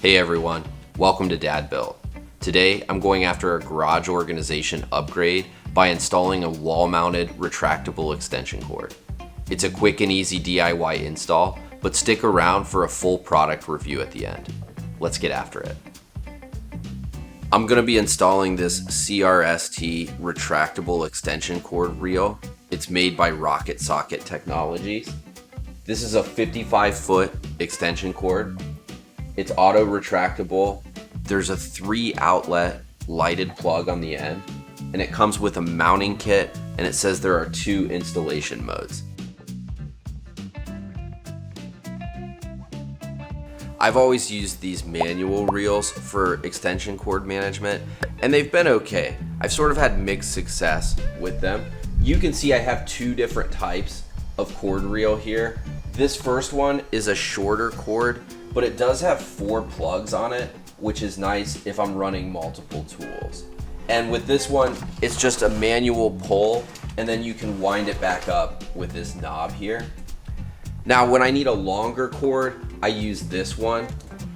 Hey everyone, welcome to Dad Built. Today I'm going after a garage organization upgrade by installing a wall-mounted retractable extension cord. It's a quick and easy DIY install, but stick around for a full product review at the end. Let's get after it. I'm going to be installing this CRST retractable extension cord reel. It's made by Rocket Socket Technologies. This is a 55-foot extension cord. It's auto retractable. There's a 3-outlet lighted plug on the end, and it comes with a mounting kit, and it says there are 2 installation modes. I've always used these manual reels for extension cord management, and they've been okay. I've sort of had mixed success with them. You can see I have 2 different types of cord reel here. This first one is a shorter cord, but it does have 4 plugs on it, which is nice if I'm running multiple tools. And with this one, it's just a manual pull, and then you can wind it back up with this knob here. Now, when I need a longer cord, I use this one,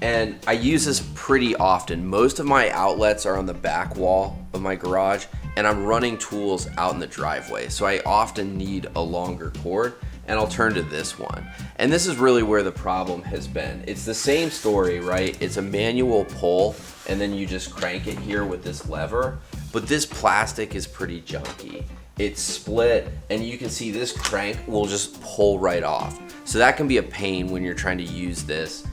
and I use this pretty often. Most of my outlets are on the back wall of my garage, and I'm running tools out in the driveway, so I often need a longer cord, and I'll turn to this one. And this is really where the problem has been. It's the same story, right? It's a manual pull, and then you just crank it here with this lever, but this plastic is pretty junky. It's split, and you can see this crank will just pull right off. So that can be a pain when you're trying to use this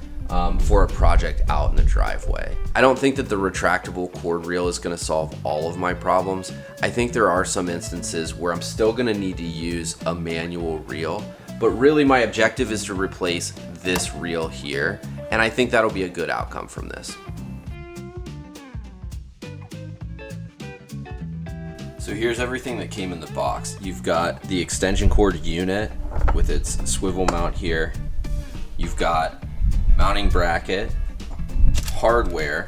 for a project out in the driveway. I don't think that the retractable cord reel is going to solve all of my problems. I think there are some instances where I'm still going to need to use a manual reel, but really my objective is to replace this reel here, and I think that'll be a good outcome from this. So here's everything that came in the box. You've got the extension cord unit with its swivel mount here. You've got mounting bracket, hardware.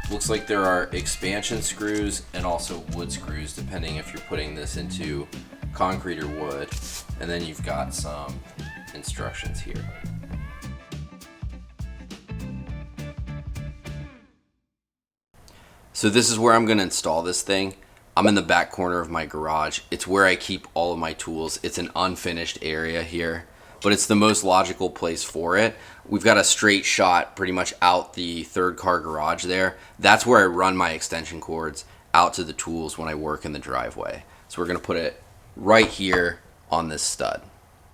Looks like there are expansion screws and also wood screws, depending if you're putting this into concrete or wood. And then you've got some instructions here. So this is where I'm gonna install this thing. I'm in the back corner of my garage. It's where I keep all of my tools. It's an unfinished area here, but it's the most logical place for it. We've got a straight shot pretty much out the 3rd car garage there. That's where I run my extension cords out to the tools when I work in the driveway. So we're gonna put it right here on this stud.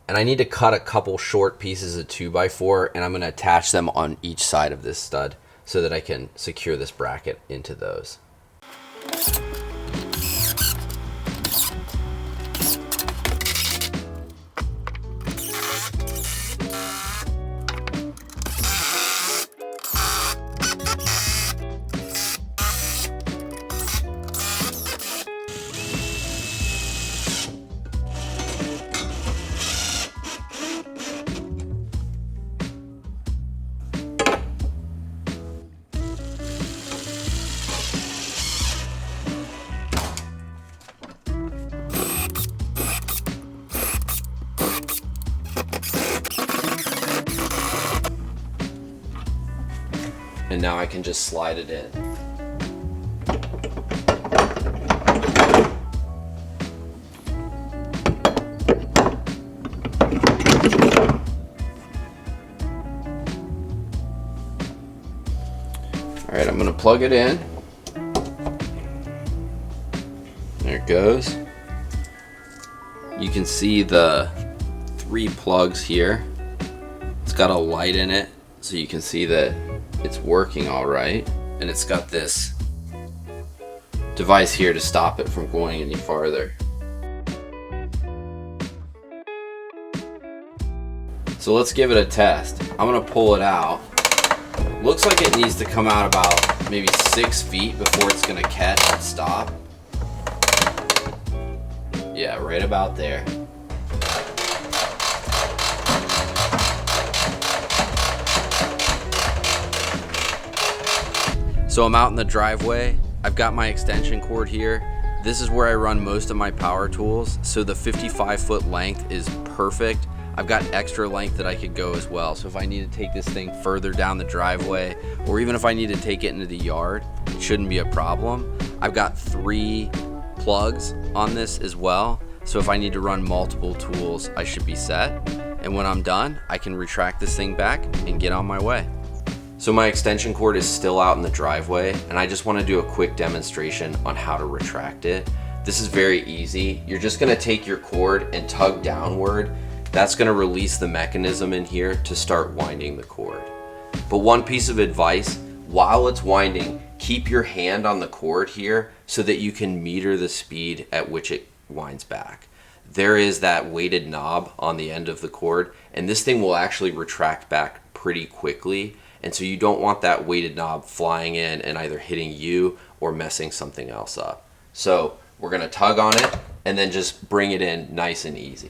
And I need to cut a couple short pieces of 2x4, and I'm gonna attach them on each side of this stud so that I can secure this bracket into those. And now I can just slide it in. All right, I'm gonna plug it in. There it goes. You can see the 3 plugs here. It's got a light in it, so you can see that it's working all right, and it's got this device here to stop it from going any farther. So let's give it a test. I'm gonna pull it out. Looks like it needs to come out about maybe 6 feet before it's gonna catch and stop. Yeah, right about there. So I'm out in the driveway. I've got my extension cord here. This is where I run most of my power tools, so the 55-foot length is perfect. I've got extra length that I could go as well. So if I need to take this thing further down the driveway, or even if I need to take it into the yard, it shouldn't be a problem. I've got 3 plugs on this as well, so if I need to run multiple tools, I should be set. And when I'm done, I can retract this thing back and get on my way. So my extension cord is still out in the driveway, and I just want to do a quick demonstration on how to retract it. This is very easy. You're just going to take your cord and tug downward. That's going to release the mechanism in here to start winding the cord. But one piece of advice, while it's winding, keep your hand on the cord here so that you can meter the speed at which it winds back. There is that weighted knob on the end of the cord, and this thing will actually retract back pretty quickly. And so you don't want that weighted knob flying in and either hitting you or messing something else up. So we're gonna tug on it and then just bring it in nice and easy.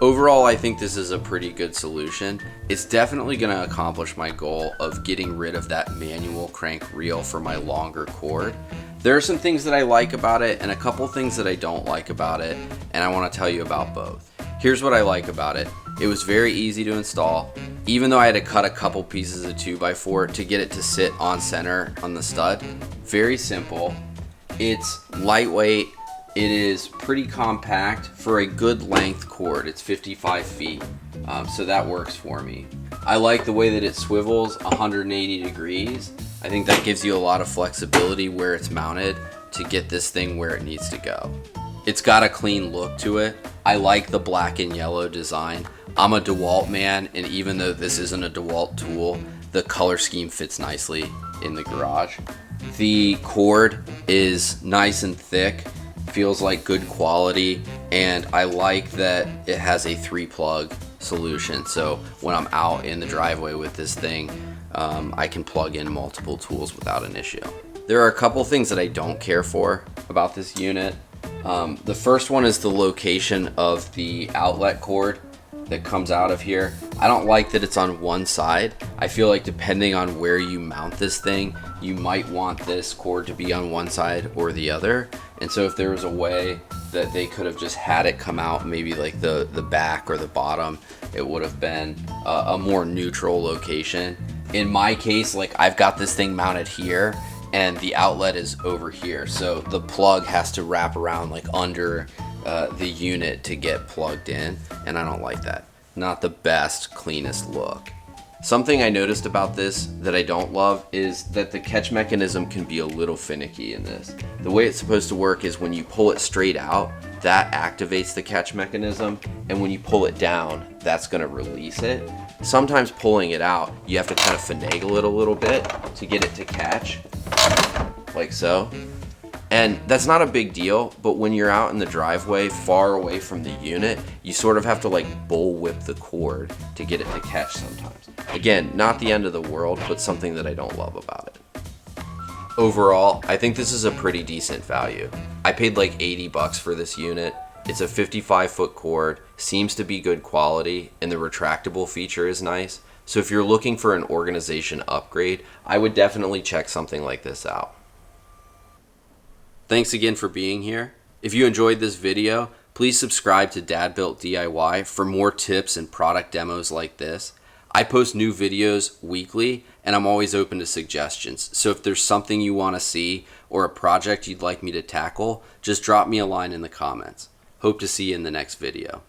Overall, I think this is a pretty good solution. It's definitely going to accomplish my goal of getting rid of that manual crank reel for my longer cord. There are some things that I like about it and a couple things that I don't like about it, and I want to tell you about both. Here's what I like about it. It was very easy to install, even though I had to cut a couple pieces of 2x4 to get it to sit on center on the stud. Very simple. It's lightweight. It is pretty compact for a good length cord. It's 55 feet, so that works for me. I like the way that it swivels 180 degrees. I think that gives you a lot of flexibility where it's mounted to get this thing where it needs to go. It's got a clean look to it. I like the black and yellow design. I'm a DeWalt man, and even though this isn't a DeWalt tool, the color scheme fits nicely in the garage. The cord is nice and thick. Feels like good quality, and I like that it has a 3-plug solution, so when I'm out in the driveway with this thing, I can plug in multiple tools without an issue. There are a couple things that I don't care for about this unit. The first one is the location of the outlet cord that comes out of here. I don't like that it's on one side. I feel like depending on where you mount this thing, you might want this cord to be on one side or the other. And so if there was a way that they could have just had it come out maybe like the back or the bottom, it would have been a more neutral location. In my case, like I've got this thing mounted here and the outlet is over here. So the plug has to wrap around like under the unit to get plugged in, and I don't like that. Not the best, cleanest look. Something I noticed about this that I don't love is that the catch mechanism can be a little finicky in this. The way it's supposed to work is when you pull it straight out, that activates the catch mechanism, and when you pull it down, that's going to release it. Sometimes pulling it out, you have to kind of finagle it a little bit to get it to catch, like so. And that's not a big deal, but when you're out in the driveway far away from the unit, you sort of have to like bullwhip the cord to get it to catch sometimes. Again, not the end of the world, but something that I don't love about it. Overall, I think this is a pretty decent value. I paid like 80 bucks for this unit. It's a 55-foot cord, seems to be good quality, and the retractable feature is nice. So if you're looking for an organization upgrade, I would definitely check something like this out. Thanks again for being here. If you enjoyed this video, please subscribe to Dad Built DIY for more tips and product demos like this. I post new videos weekly, and I'm always open to suggestions. So if there's something you want to see or a project you'd like me to tackle, just drop me a line in the comments. Hope to see you in the next video.